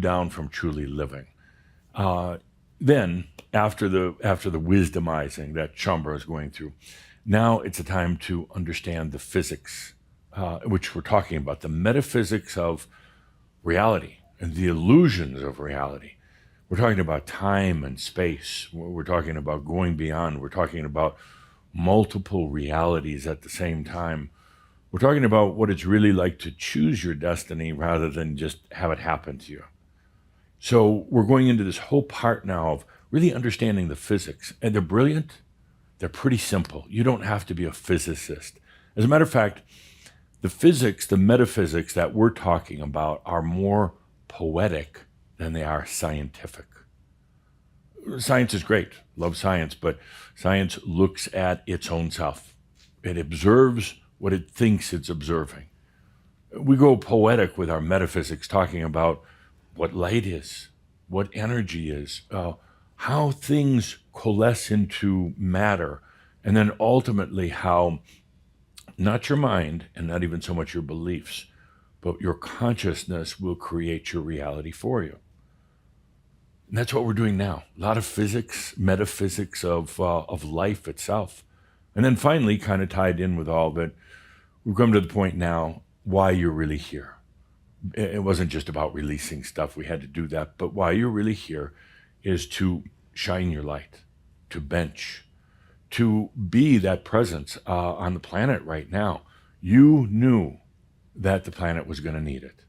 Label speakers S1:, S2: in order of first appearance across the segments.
S1: down from truly living. Then, after the wisdomizing that Chambra is going through, now it's a time to understand the physics, which we're talking about, the metaphysics of reality and the illusions of reality. We're talking about time and space. We're talking about going beyond. We're talking about multiple realities at the same time. We're talking about what it's really like to choose your destiny rather than just have it happen to you. So we're going into this whole part now of really understanding the physics. And they're brilliant. They're pretty simple. You don't have to be a physicist. As a matter of fact, the physics, the metaphysics that we're talking about are more poetic than they are scientific. Science is great. Love science, but science looks at its own self. It observes what it thinks it's observing. We go poetic with our metaphysics, talking about what light is, what energy is, how things coalesce into matter, and then ultimately how not your mind and not even so much your beliefs, but your consciousness will create your reality for you. And that's what we're doing now. A lot of physics, metaphysics of life itself. And then finally, kind of tied in with all of it, we've come to the point now why you're really here. It wasn't just about releasing stuff. We had to do that. But why you're really here is to shine your light, to bench, to be that presence on the planet right now. You knew that the planet was going to need it.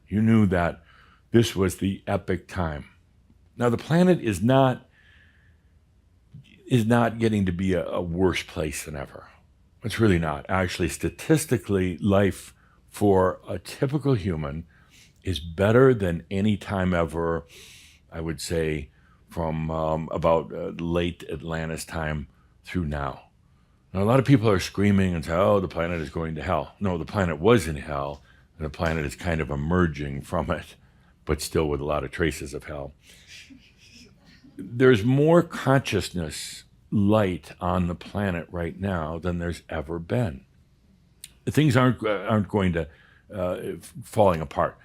S1: You knew that this was the epic time. Now, the planet is not getting to be a worse place than ever. It's really not. Actually, statistically, life for a typical human is better than any time ever, I would say, from about late Atlantis time through now. Now, a lot of people are screaming and say, oh, the planet is going to hell. No, the planet was in hell, and the planet is kind of emerging from it, but still with a lot of traces of hell. There's more consciousness light on the planet right now than there's ever been. Things aren't going to falling apart,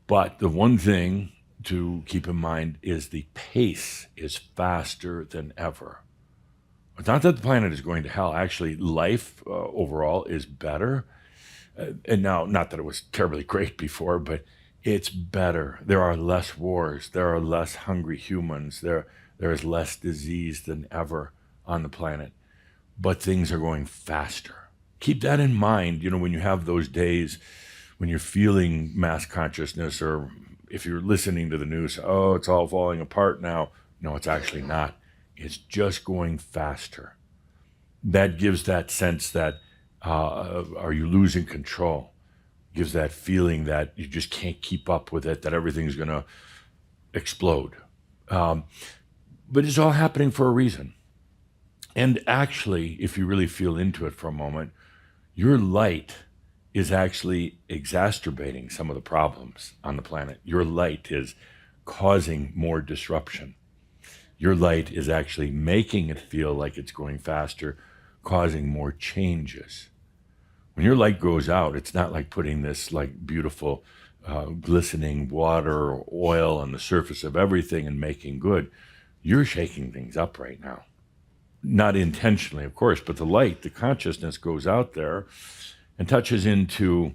S1: but the one thing to keep in mind is the pace is faster than ever. It's not that the planet is going to hell. Actually, life overall is better. And now, not that it was terribly great before, but it's better. There are less wars. There are less hungry humans. There is less disease than ever on the planet. But things are going faster. Keep that in mind, when you have those days when you're feeling mass consciousness, or if you're listening to the news, oh, it's all falling apart now. No, it's actually not. It's just going faster. That gives that sense that, are you losing control? Gives that feeling that you just can't keep up with it, that everything's going to explode. But it's all happening for a reason. And actually, if you really feel into it for a moment, your light is actually exacerbating some of the problems on the planet. Your light is causing more disruption. Your light is actually making it feel like it's going faster, causing more changes. When your light goes out, it's not like putting this like beautiful glistening water or oil on the surface of everything and making good. You're shaking things up right now. Not intentionally, of course, but the light, the consciousness goes out there and touches into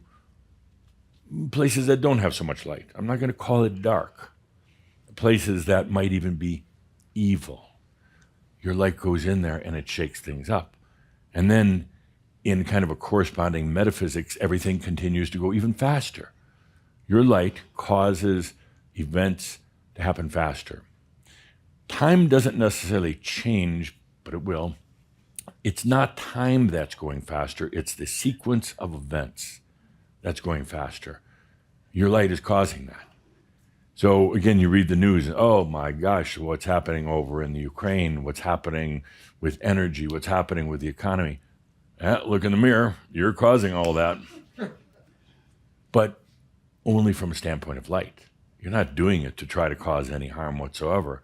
S1: places that don't have so much light. I'm not going to call it dark. Places that might even be evil. Your light goes in there and it shakes things up. And then in kind of a corresponding metaphysics, everything continues to go even faster. Your light causes events to happen faster. Time doesn't necessarily change, but it will. It's not time that's going faster, it's the sequence of events that's going faster. Your light is causing that. So again, you read the news, oh my gosh, what's happening over in the Ukraine, what's happening with energy, what's happening with the economy. Look in the mirror, you're causing all that. But only from a standpoint of light. You're not doing it to try to cause any harm whatsoever.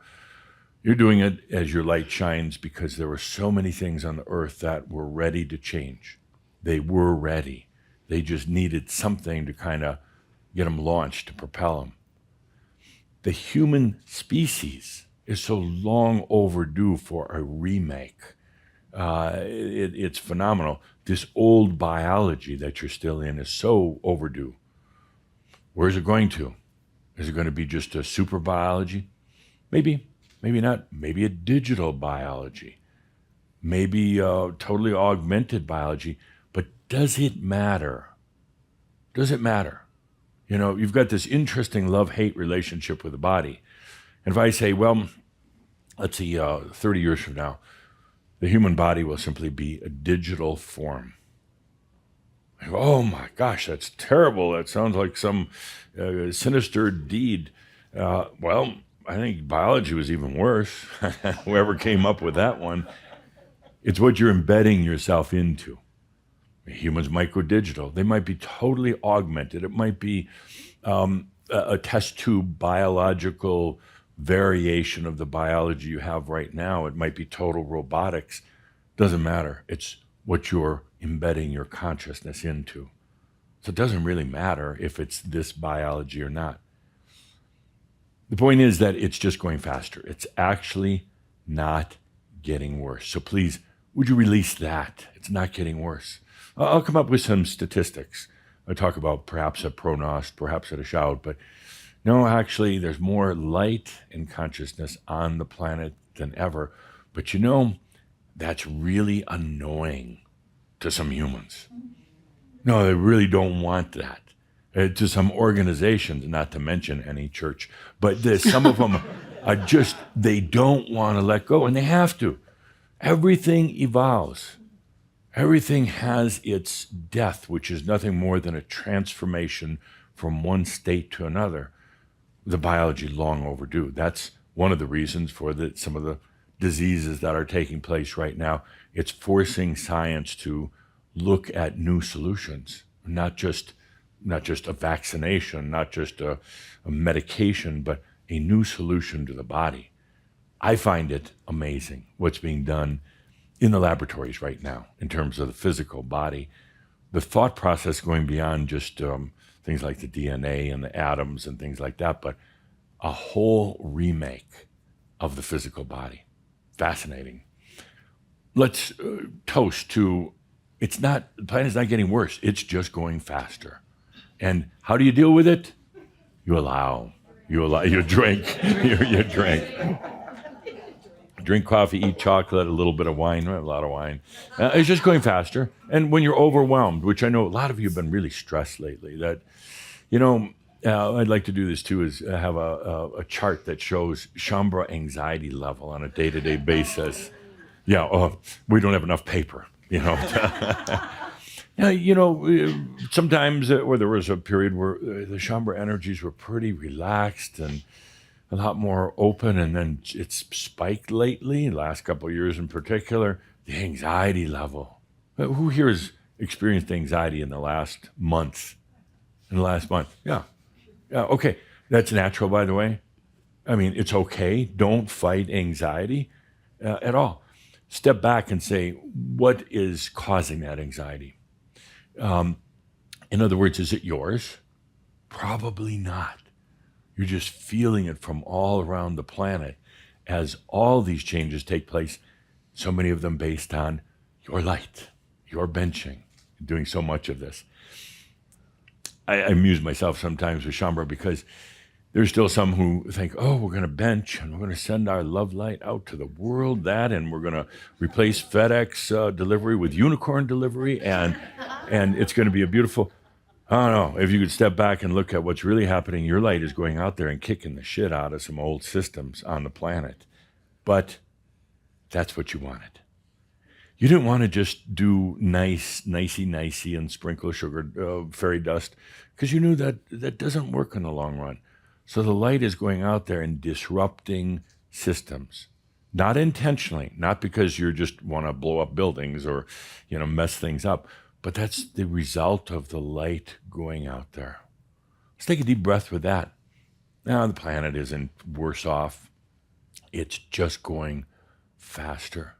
S1: You're doing it as your light shines because there were so many things on the earth that were ready to change. They were ready. They just needed something to kind of get them launched, to propel them. the human species is so long overdue for a remake. It's phenomenal. This old biology that you're still in is so overdue. Where's it going to? Is it going to be just a super biology? Maybe, maybe not. Maybe a digital biology. Maybe totally augmented biology. But does it matter? Does it matter? You know, you've got this interesting love-hate relationship with the body. And if I say, well, let's see, 30 years from now, the human body will simply be a digital form. I go, oh my gosh, that's terrible. That sounds like some sinister deed. Well, I think biology was even worse. Whoever came up with that one. It's what you're embedding yourself into. Humans might go digital. They might be totally augmented. It might be a test tube biological variation of the biology you have right now. It might be total robotics. Doesn't matter. It's what you're embedding your consciousness into. So it doesn't really matter if it's this biology or not. The point is that it's just going faster. It's actually not getting worse. So please, would you release that? It's not getting worse. I'll come up with some statistics. I talk about perhaps a pronost, perhaps at a shout, but no, actually, there's more light and consciousness on the planet than ever. But you know, that's really annoying to some humans. No, they really don't want that. To some organizations, not to mention any church, but some of them are just, they don't want to let go, and they have to. Everything evolves. Everything has its death, which is nothing more than a transformation from one state to another. The biology long overdue. That's one of the reasons for some of the diseases that are taking place right now. It's forcing science to look at new solutions, not just a vaccination, not just a medication, but a new solution to the body. I find it amazing what's being done in the laboratories right now in terms of the physical body. The thought process going beyond just things like the DNA and the atoms and things like that, but a whole remake of the physical body. Fascinating. Let's toast to, the planet's not getting worse, it's just going faster. And how do you deal with it? You drink, you drink. Drink coffee, eat chocolate, a little bit of wine, a lot of wine. It's just going faster. And when you're overwhelmed, which I know a lot of you have been really stressed lately, that, I'd like to do this too, is have a chart that shows Shambra anxiety level on a day-to-day basis. Yeah, we don't have enough paper, sometimes, or there was a period where the Shambra energies were pretty relaxed and a lot more open, and then it's spiked lately, last couple of years in particular, the anxiety level. Who here has experienced anxiety in the last month? Yeah, okay. That's natural, by the way. I mean, it's okay. Don't fight anxiety at all. Step back and say, what is causing that anxiety? In other words, is it yours? Probably not. You're just feeling it from all around the planet as all these changes take place, so many of them based on your light, your benching, doing so much of this. I amuse myself sometimes with Shambra because there's still some who think, we're going to bench and we're going to send our love light out to the world, and we're going to replace FedEx delivery with unicorn delivery, and it's going to be a beautiful... I don't know. If you could step back and look at what's really happening, your light is going out there and kicking the shit out of some old systems on the planet. But that's what you wanted. You didn't want to just do nicey, and sprinkle sugar, fairy dust, because you knew that doesn't work in the long run. So the light is going out there and disrupting systems. Not intentionally, not because you just want to blow up buildings or, mess things up. But that's the result of the light going out there. Let's take a deep breath with that. Now, the planet isn't worse off. It's just going faster.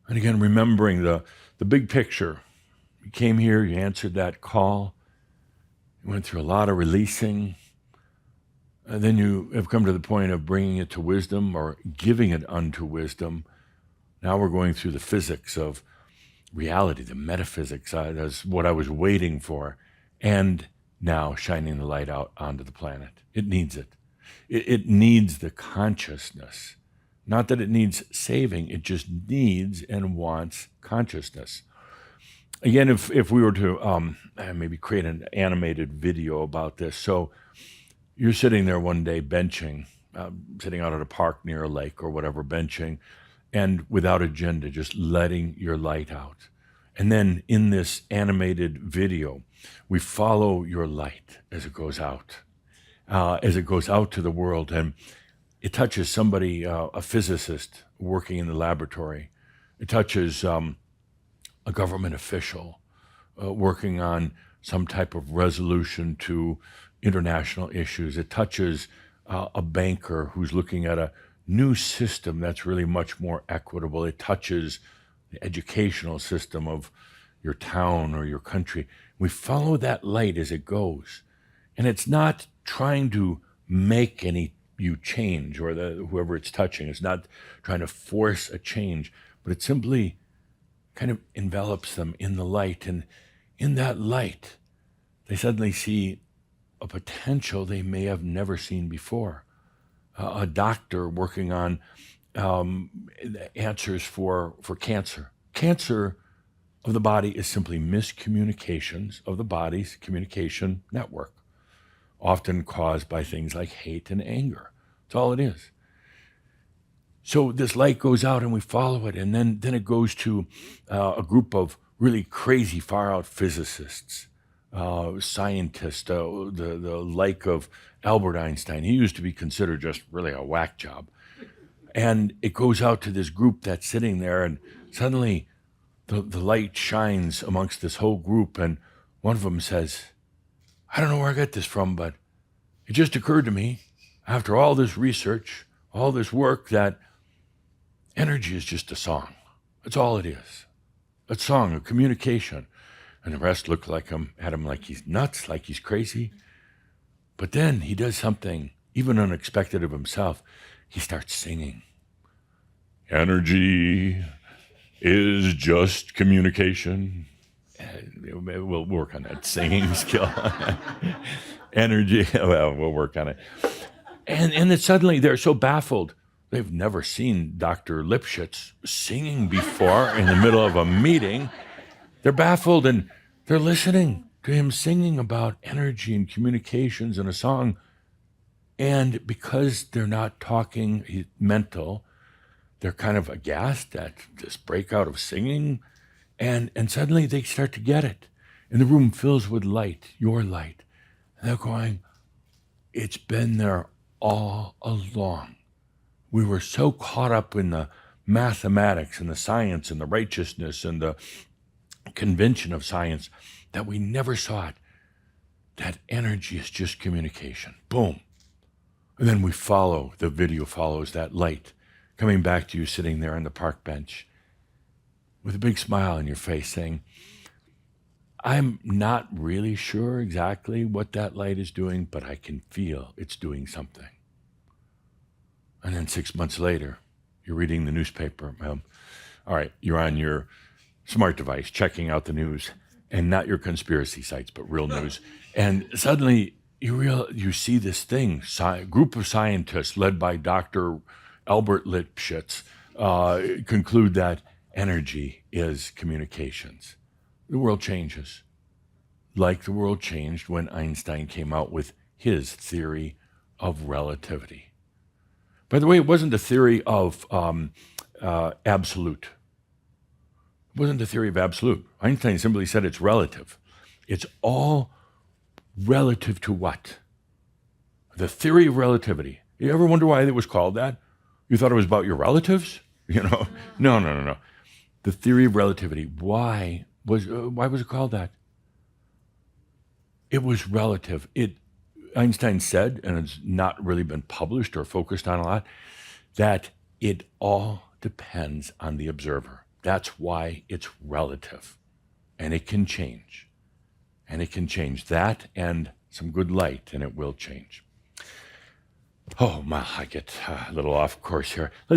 S1: And again, remembering the big picture. You came here, you answered that call. You went through a lot of releasing. then you have come to the point of bringing it to wisdom or giving it unto wisdom. Now we're going through the physics of reality, the metaphysics. That's what I was waiting for. And now shining the light out onto the planet. It needs it. It needs the consciousness. Not that it needs saving, it just needs and wants consciousness. Again, if we were to maybe create an animated video about this. So you're sitting there one day benching, sitting out at a park near a lake or whatever, benching, and without agenda, just letting your light out. And then in this animated video, we follow your light as it goes out to the world. And it touches somebody, a physicist working in the laboratory. It touches a government official working on some type of resolution to international issues. It touches a banker who's looking at a new system that's really much more equitable. It touches the educational system of your town or your country. We follow that light as it goes. And it's not trying to make you change, or whoever it's touching. It's not trying to force a change, but it simply kind of envelops them in the light. And in that light, they suddenly see a potential they may have never seen before. A doctor working on answers for cancer. Cancer of the body is simply miscommunications of the body's communication network, often caused by things like hate and anger. That's all it is. So this light goes out and we follow it, and then it goes to a group of really crazy, far-out physicists, scientists, the like of Albert Einstein. He used to be considered just really a whack job. And it goes out to this group that's sitting there, and suddenly the light shines amongst this whole group, and one of them says, I don't know where I got this from, but it just occurred to me after all this research, all this work, that energy is just a song. That's all it is. A song, a communication. And the rest looked at him like he's nuts, like he's crazy. But then he does something even unexpected of himself. He starts singing. Energy is just communication. We'll work on that singing skill. Energy, well, we'll work on it. And then suddenly they're so baffled. They've never seen Dr. Lipschitz singing before in the middle of a meeting. They're baffled and they're listening to him singing about energy and communications in a song. And because they're not talking mental, they're kind of aghast at this breakout of singing. And suddenly they start to get it. And the room fills with light, your light. And they're going, it's been there all along. We were so caught up in the mathematics and the science and the righteousness and the convention of science that we never saw it. That energy is just communication. Boom. And then the video follows that light coming back to you sitting there on the park bench with a big smile on your face saying, I'm not really sure exactly what that light is doing, but I can feel it's doing something. And then 6 months later, you're reading the newspaper. All right, you're on your smart device checking out the news, and not your conspiracy sites, but real news. And suddenly you see this thing, group of scientists led by Dr. Albert Lipschitz conclude that energy is communications. The world changes, like the world changed when Einstein came out with his theory of relativity. By the way, it wasn't a theory of absolute. It wasn't a theory of absolute. Einstein simply said it's relative. It's all relative to what? The theory of relativity. You ever wonder why it was called that? You thought it was about your relatives? No. The theory of relativity. Why was it called that? It was relative. Einstein said, and it's not really been published or focused on a lot, that it all depends on the observer. That's why it's relative. And it can change. And it can change that and some good light, and it will change. Oh, my, I get a little off course here. Let's